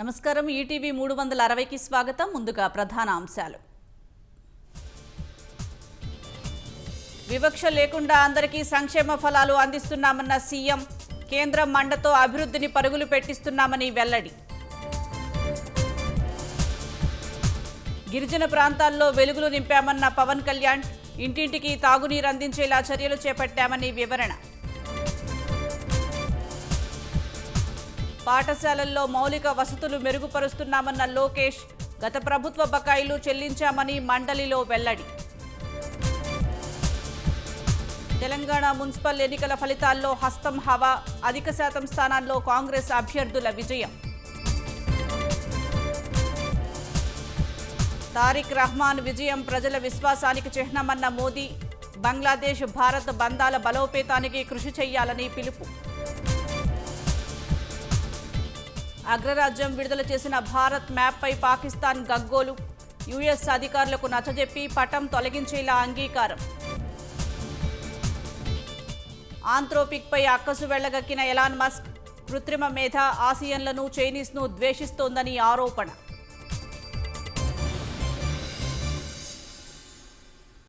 నమస్కారం ఈటీవీ 360కి స్వాగతం. ముందుగా ప్రధాన అంశాలు. వివక్ష లేకుండా అందరికీ సంక్షేమ ఫలాలు అందిస్తున్నామన్న సీఎం. కేంద్రం మండతో అభివృద్ధిని పరుగులు పెట్టిస్తున్నామని వెల్లడి. గిరిజన ప్రాంతాల్లో వెలుగులు నింపామన్న పవన్ కళ్యాణ్. ఇంటింటికి తాగునీరు అందించేలా చర్యలు చేపట్టామని వివరణ. పాఠశాలల్లో మౌలిక వసతులు మెరుగుపరుస్తున్నామన్న లోకేష్. గత ప్రభుత్వ బకాయిలు చెల్లించామని మండలిలో వెల్లడి. తెలంగాణ మున్సిపల్ ఎన్నికల ఫలితాల్లో హస్తం హవా. అధిక శాతం స్థానాల్లో కాంగ్రెస్ అభ్యర్థుల విజయం. తారిక్ రహమాన్ విజయం ప్రజల విశ్వాసానికి చిహ్నమన్న మోదీ. బంగ్లాదేశ్ భారత్ బంధాల బలోపేతానికి కృషి చేయాలని పిలుపు. అగ్రరాజ్యం విడుదల చేసిన భారత్ మ్యాప్పై పాకిస్తాన్ గగ్గోలు. యుఎస్ అధికారులకు నచ్చజెప్పి పటం తొలగించేలా అంగీకారం. ఆంథ్రోపిక్పై అక్కసు వెళ్లగక్కిన ఎలాన్ మస్క్. కృత్రిమ మేధ ఆసియన్లను చైనీస్ను ద్వేషిస్తోందని ఆరోపణ.